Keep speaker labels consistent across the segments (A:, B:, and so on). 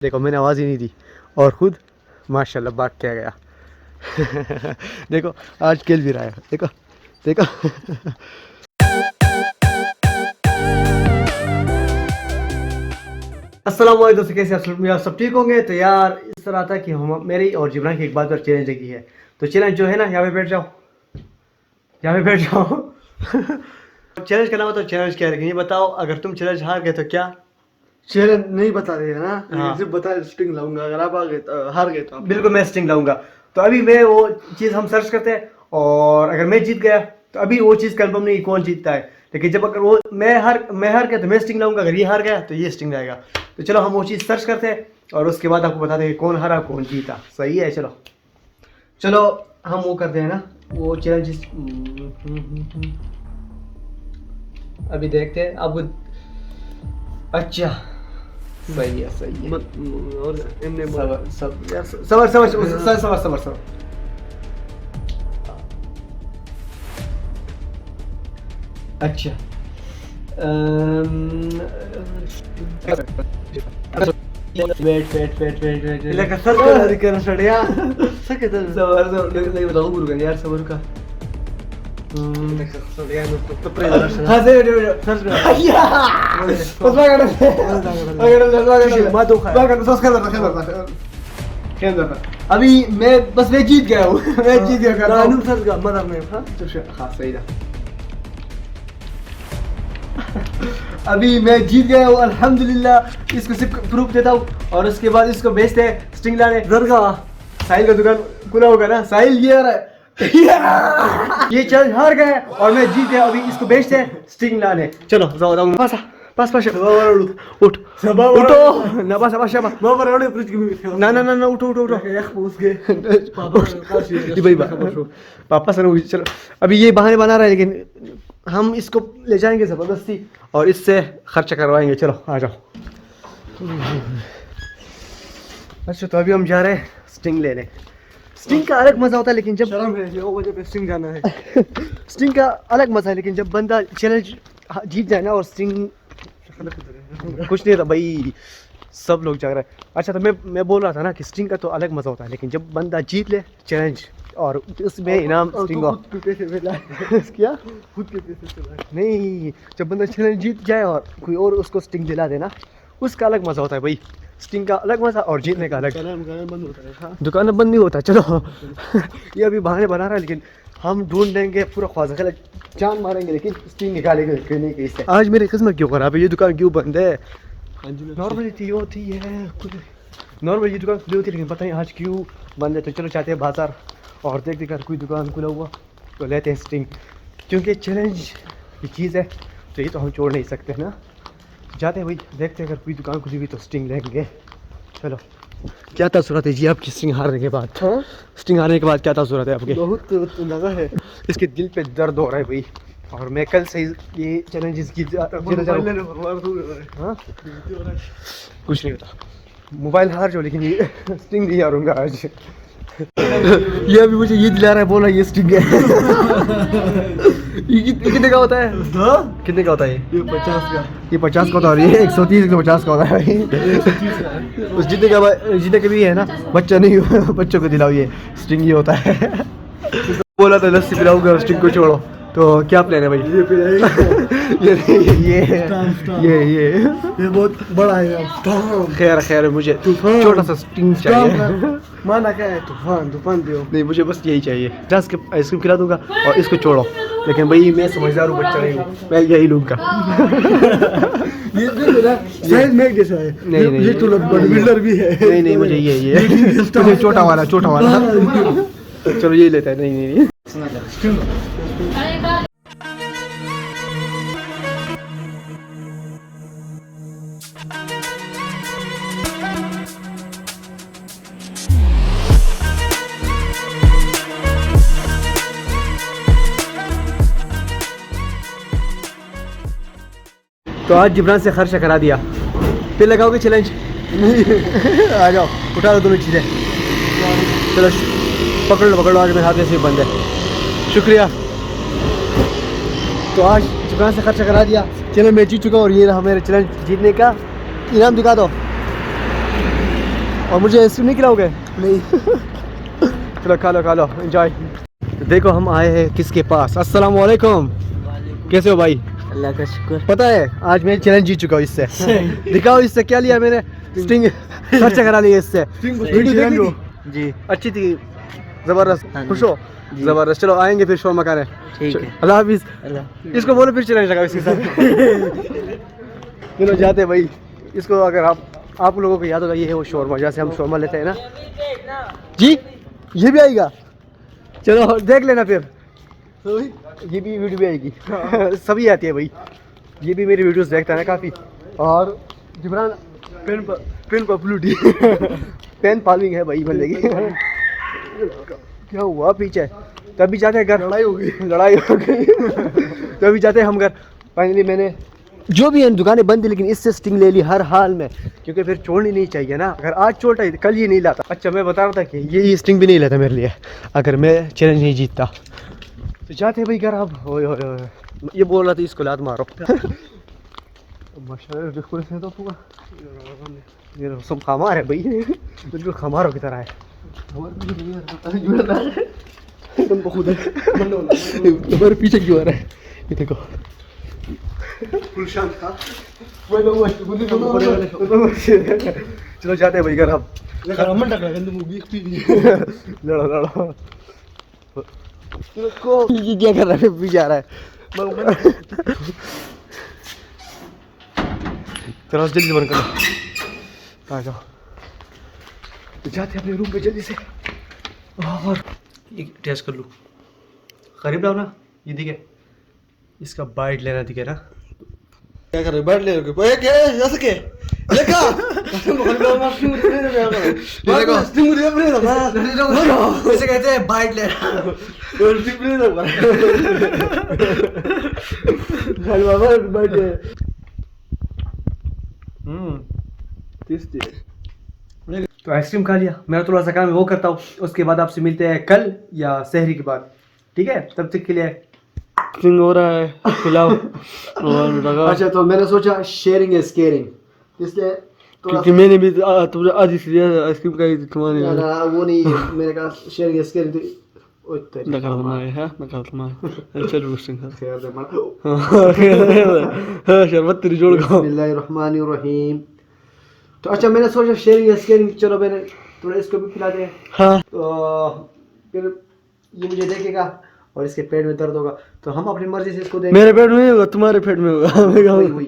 A: देखो मैंने आवाज़ ही नहीं दी और ख़ुद माशाल्लाह भाग के गया। देखो आज खेल भी रहा है, देखो देखो। अस्सलाम वालेकुम दोस्तों, कैसे आप सब ठीक होंगे। तो यार इस तरह था कि हम मेरी और जिब्रान की एक बात पर चैलेंज लगी है। तो चैलेंज जो है ना, यहाँ पे बैठ जाओ, यहाँ पे बैठ जाओ। चैलेंज करना हो तो चैलेंज क्या है, ये बताओ। अगर तुम चैलेंज हार गए तो क्या?
B: चैलेंज नहीं बता रहे ना,
A: हाँ।
B: सिर्फ बता स्टिंग लाऊंगा। अगर आप हार गए तो आप
A: बिल्कुल मैं स्टिंग लाऊंगा। तो अभी मैं वो चीज़ हम सर्च करते हैं और अगर मैं जीत गया तो अभी वो चीज़ कंफर्म नहीं कौन जीतता है। लेकिन जब अगर वो मैं हार गया तो मैं स्टिंग लाऊंगा, अगर ये हार गया तो ये स्टिंग लाएगा। तो चलो हम वो चीज़ सर्च करते हैं और उसके बाद आपको बता देंगे कौन हारा कौन जीता। सही है, चलो चलो हम वो करते हैं ना, वो चैलेंज अभी देखते हैं आपको। अच्छा सही है, सही है।
B: और इनने
A: सबर। अच्छा वेट
B: लगा सर का करना स्टार्ट सके तो
A: नहीं बताऊँ गुरु यार, सबर का।
B: हाँ
A: अभी मैं जीत गया हूँ। मैं जीत गया कर
B: मदर में
A: हाँ सही था। अभी मैं जीत गया हूँ अल्हम्दुलिल्लाह। इसको सिर्फ प्रूफ देता हूँ और उसके बाद इसको बेचते हैं स्टिंग लाने। दरगाह साहिल का दुकान खुला होगा ना, साहिल ये आ रहा है। ये चैलेंज हार गए और मैं जीत गया। अभी इसको बेचते हैं स्टिंग लाने। चलो जाओ पास उठ उठो ना, बस ना उठो भाई पापा सर। चलो अभी ये बहाने बना रहा है लेकिन हम इसको ले जाएंगे ज़बरदस्ती और इससे खर्चा करवाएंगे। चलो आ जाओ। अच्छा तो अभी हम जा रहे हैं स्टिंग लेने। स्टिंग का अलग मज़ा होता है लेकिन जब
B: शर्म है जो वजह पे स्टिंग जाना है।
A: स्टिंग का अलग मज़ा है लेकिन जब बंदा चैलेंज जीत जाए ना और स्टिंग कुछ नहीं था भाई, सब लोग जाग रहे हैं। अच्छा तो मैं बोल रहा था ना कि स्टिंग का तो अलग मज़ा होता है लेकिन जब बंदा जीत ले चैलेंज और उसमें इनाम स्टिंग क्या
B: खुद के पैसे से
A: नहीं, जब बंदा चैलेंज जीत जाए और कोई और उसको स्टिंग दिला देना, उसका अलग मज़ा होता है भाई। स्टिंग का अलग मज़ा और जीतने का अलग।
B: बंद होता है। हाँ
A: दुकान बंद नहीं होता। चलो ये अभी बहाने बना रहा है लेकिन हम ढूंढ लेंगे पूरा ख्वाजा खिला जान मारेंगे लेकिन स्टिंग निकालेंगे नहीं कैसे। आज मेरी किस्मत क्यों खराब है, ये दुकान क्यों बंद है। नॉर्मली तो ये होती है, नॉर्मली ये दुकान खुली होती है लेकिन पता नहीं आज क्यों बंद है। तो चलो जाते हैं बाजार और देखते अगर कोई दुकान खुला हुआ तो लेते हैं स्टिंग, क्योंकि चैलेंज ये चीज़ है तो ये तो हम छोड़ नहीं सकते ना। जाते हैं भाई, देखते हैं अगर कोई दुकान खुली हुई तो स्टिंग लेंगे। चलो क्या तासुरात है जी आपकी स्टिंग हारने के बाद?
B: हाँ?
A: स्टिंग हारने के बाद क्या तासुरात है आपके?
B: बहुत लगा है।
A: इसके दिल पे दर्द हो रहा है भाई और मैं कल से ये चैलेंजेस की हाँ कुछ नहीं होता, मोबाइल हार जाओ लेकिन ये स्टिंग नहीं हारूंगा आज। ये अभी मुझे ये दिला रहा है, बोला ये स्टिंग है। ये कितने का होता है? कितने का होता है
B: ये 50 का,
A: ये 50 का होता है और ये 130 150 का होता है भाई। उस जितने के भी है ना बच्चा नहीं, बच्चों को दिलाओ ये स्टिंग ही होता है। बोला था लस्सी पिलाऊंगा स्टिंग को छोड़ो। तो क्या प्लान है भाई? ये
B: बहुत बड़ा है।
A: खैर मुझे छोटा सा स्टिंग चाहिए।
B: माना क्या है? तूफान दो।
A: नहीं मुझे बस यही चाहिए। आइसक्रीम खिला दूंगा और इसको छोड़ो, लेकिन भाई मैं समझदार हूँ, बच्चा नहीं हूँ, मैं यही लूँगा।
B: ये साइज में जैसा है।
A: नहीं
B: ये तो बिल्डर भी है।
A: नहीं मुझे ये छोटा वाला चलो यही लेता है। नहीं तो आज जिब्रान से खर्चा करा दिया, फिर लगाओगे चैलेंज? आ जाओ उठा दो दोनों चीज़ें। चलो पकड़ लो आज मेरे हाथ में से बंद है। शुक्रिया। तो आज जिब्रान से खर्चा करा दिया, चैलेंज मैं जीत चुका हूँ और ये रहा मेरे चैलेंज जीतने का इनाम। दिखा दो और मुझे आइसक्रीम नहीं खिलाओगे?
B: नहीं।
A: चलो खा लो एंजॉय। देखो हम आए हैं किसके पास। अस्सलाम वालेकुम। कैसे हो भाई?
B: अल्लाह का शुक्र।
A: पता है आज मैं चैलेंज जीत चुका हूँ इससे। दिखाओ इससे क्या लिया मैंने। स्टिंग खर्चा करा लिया इससे। वीडियो देख ली थी?
B: जी
A: अच्छी थी, जबरदस्त।
B: हाँ जी।
A: खुश हो?
B: जी।
A: जबरदस्त। चलो आएंगे फिर शोरमा खाने।
B: ठीक है।
A: अल्लाह हाफिज।
B: अल्लाह।
A: इसको बोलो फिर चैलेंज लगा इसके साथ। चलो जाते हैं भाई। इसको अगर आप लोगों को याद होगा, ये है वो शोरमा जैसे हम शोरमा लेते हैं ना जी, ये भी आएगा। चलो देख लेना फिर, ये भी वीडियो भी आएगी। सभी आती है भाई, ये भी मेरी वीडियोस देखता है ना काफ़ी। और Jibran pen popularity pen Paling है भाई बंदे की। क्या हुआ पीछे? तभी जाते हैं घर। लड़ाई हो गई। तभी जाते हैं हम घर। फाइनली मैंने जो भी है दुकानें बंद थी, लेकिन इससे स्टिंग ले ली हर हाल में, क्योंकि फिर छोड़नी नहीं चाहिए ना। अगर आज छोटा ही कल ये नहीं लाता। अच्छा मैं बता रहा था कि ये स्टिंग भी नहीं लेता मेरे लिए अगर मैं चैलेंज नहीं जीतता। तो जाते भाई घर। अब ओए ये बोल रहा था इसको लात मारो। माशाल्लाह बिल्कुल से तो पूरा ये सब खमार है भाई, बिल्कुल खमारों की तरह है। तुमको खुद तुम्हारे पीछे क्यों आ रहा है? ये देखो फुल शांत था। चलो जाते हैं भाई घर। अब लड़ो ये क्या कर रहा है? पीछे आ रहा है। चलो जल्दी बंद करो, आ जाओ। तो जाते हैं अपने रूम पे जल्दी से। और ये टेस्ट कर लूँ, करीब लाओ ना। ये दिखे, इसका बाइट लेना दिखे ना।
B: क्या कर रहे? बैठ ले रहे हो क्या? ऐसे के देखा कसम बोल रहा हूं, आपकी मुझे नहीं लगा। देखो स्टिंग मुझे अपने ना
A: इसे कहते हैं बाइट लेना।
B: और स्टिंग नहीं लगा। चल बाबा बैठ ले। टेस्टी।
A: तो आइसक्रीम खा लिया, मेरा थोड़ा सा काम है वो करता हूँ। उसके बाद आपसे मिलते हैं कल या सहरी के बाद, ठीक है? तब तक के लिए
B: स्टिंग हो रहा है, खिलाओ और लगा।
A: अच्छा तो मैंने सोचा शेयरिंग इज केयरिंग, इसलिए
B: क्योंकि मैंने भी तुमने आज इसलिए आइसक्रीम खाई थी तुम्हारी।
A: ना वो नहीं, मैंने कहा शेयरिंग इज केयरिंग। तो
B: नकार तुम्हारे है, नकार तुम्हारे। चलो स्टिंग खा।
A: खैर दे मना।
B: हां शरबत तेरी जोड़ खाओ।
A: बिस्मिल्लाहिर्रहमानिर्रहीम। तो अच्छा मैंने सोचा शेयरिंग इज केयरिंग, चलो मैंने थोड़ा इसको भी खिला दे।
B: हाँ
A: तो फिर ये मुझे देखेगा और इसके पेट में दर्द होगा, तो हम अपनी मर्जी से इसको देंगे।
B: मेरे पेट में नहीं होगा, तुम्हारे पेट में होगा।
A: वही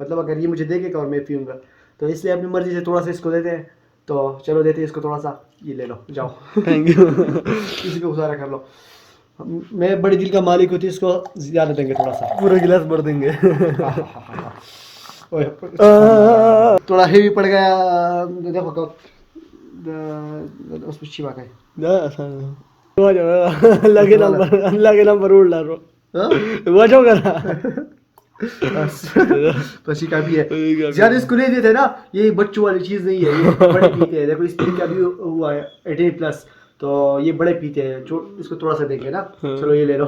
A: मतलब अगर ये मुझे देखेगा और मैं पीऊंगा, तो इसलिए अपनी मर्जी से थोड़ा सा इसको देते हैं। तो चलो देते हैं इसको थोड़ा सा। ये ले लो, जाओ।
B: Thank you.
A: किसी को गुजारा कर लो। मैं बड़ी दिल का मालिक होती, इसको ज़्यादा देंगे थोड़ा सा।
B: पूरा गिलास भर देंगे।
A: ओए, थोड़ा हेवी पड़ गया। देखो तो उसमें चिपा गए।
B: लगे नंबर उड़ ला रो वजह करा।
A: पसी का भी है ज्यादा इसको नहीं देते ना, ये बच्चों वाली चीज नहीं है, ये बड़े पीते हैं। देखो इस तरीके का भी हुआ है 18+, तो ये बड़े पीते हैं। इसको थोड़ा सा देंगे ना। चलो ये ले लो।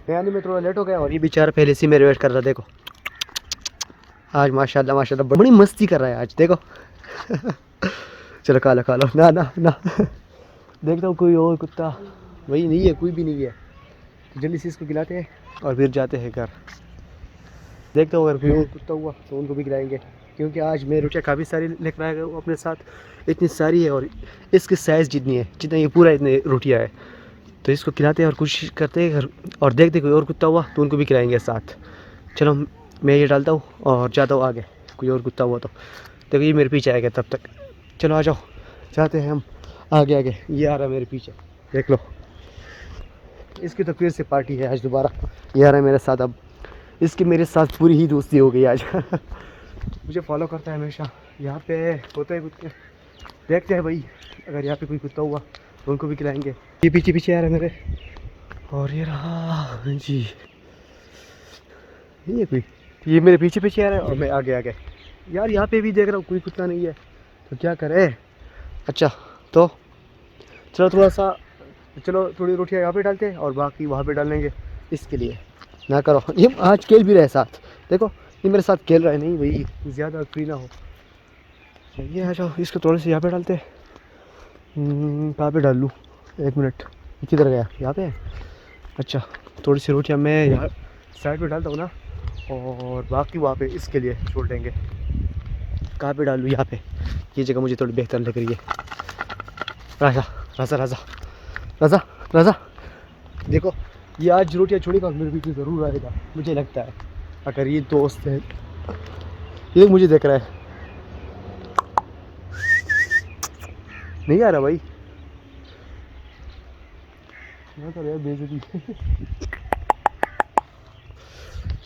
A: यानी मैं थोड़ा लेट हो गया और ये बेचारा पहले से मेरे वेट कर रहा। देखो आज माशाल्लाह माशाल्लाह बड़ी मस्ती कर रहा है आज, देखो। चलो खा लो ना ना ना। देखता हूँ कोई और कुत्ता, वही नहीं है, कोई भी नहीं है। तो जल्दी से इसको खिलाते हैं और फिर जाते हैं घर। देखता हूँ अगर कोई और कुत्ता हुआ तो उनको भी खिलाएंगे, क्योंकि आज मैं रोटियाँ काफ़ी सारी लेकर आएगा वो अपने साथ। इतनी सारी है और इसकी साइज़ जितनी है, जितना ये पूरा इतने रोटियाँ है। तो इसको खिलाते हैं और कोशिश करते हैं और देखते कोई और कुत्ता हुआ तो उनको भी खिलाएंगे साथ। चलो मैं ये डालता हूँ और जाता हूँ आगे, कोई और कुत्ता हुआ तो देखो ये मेरे पीछे आएगा तब तक। चलो आ जाओ, जाते हैं हम आगे। ये आ रहा है मेरे पीछे, देख लो। इसकी तो फिर से पार्टी है आज दोबारा। ये आ रहा है मेरे साथ। अब इसकी मेरे साथ पूरी ही दोस्ती हो गई आज। मुझे फॉलो करता है हमेशा। यहाँ पे होते हैं कुत्ते, देखते हैं भाई अगर यहाँ पे कोई कुत्ता हुआ तो उनको भी खिलाएंगे। ये पीछे आ रहा है मेरे, और ये रहा जी, ये कोई, ये मेरे पीछे आ रहा है और मैं आगे। यार यहाँ पे भी देख रहा हूँ कोई कुत्ता नहीं है, तो क्या करें? अच्छा तो चलो थोड़ी रोटियाँ यहाँ पे डालते हैं और बाकी वहाँ पे डालेंगे। इसके लिए ना करो, ये आज खेल भी रहे साथ। देखो ये मेरे साथ खेल रहा है, नहीं भाई ज़्यादा फ्री ना हो। ये आ जाओ, इसको थोड़े से यहाँ पे डालते हैं। कहाँ पे डाल लूँ, 1 मिनट, किधर गया, यहाँ पे। अच्छा, थोड़ी सी रोटियाँ मैं यहाँ साइड पे डालता हूँ ना, और बाकी वहाँ पे इसके लिए छोड़ देंगे। कहाँ पे डालूँ, यहाँ पे, ये जगह मुझे थोड़ी बेहतर लग रही है। राजा राजा राजा राजा राजा, देखो ये आज रोटियाँ छोड़ेगा, मेरे पीछे ज़रूर आएगा मुझे लगता है, अगर ये दोस्त है। ये मुझे देख रहा है, नहीं आ रहा भाई, ना कर यार बेइज्जती।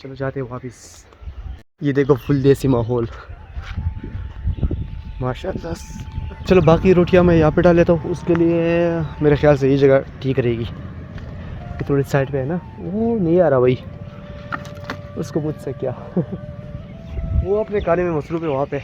A: चलो जाते हैं वापिस। ये देखो फुल देसी माहौल, माशाल्लाह। चलो बाकी रोटियां मैं यहाँ पे डाल लेता हूँ, उसके लिए मेरे ख्याल से ये जगह ठीक रहेगी। ये थोड़ी साइड पे है ना, वो नहीं आ रहा भाई, उसको मुझसे क्या। वो अपने कार्य में मसरूफ़ है वहाँ पे।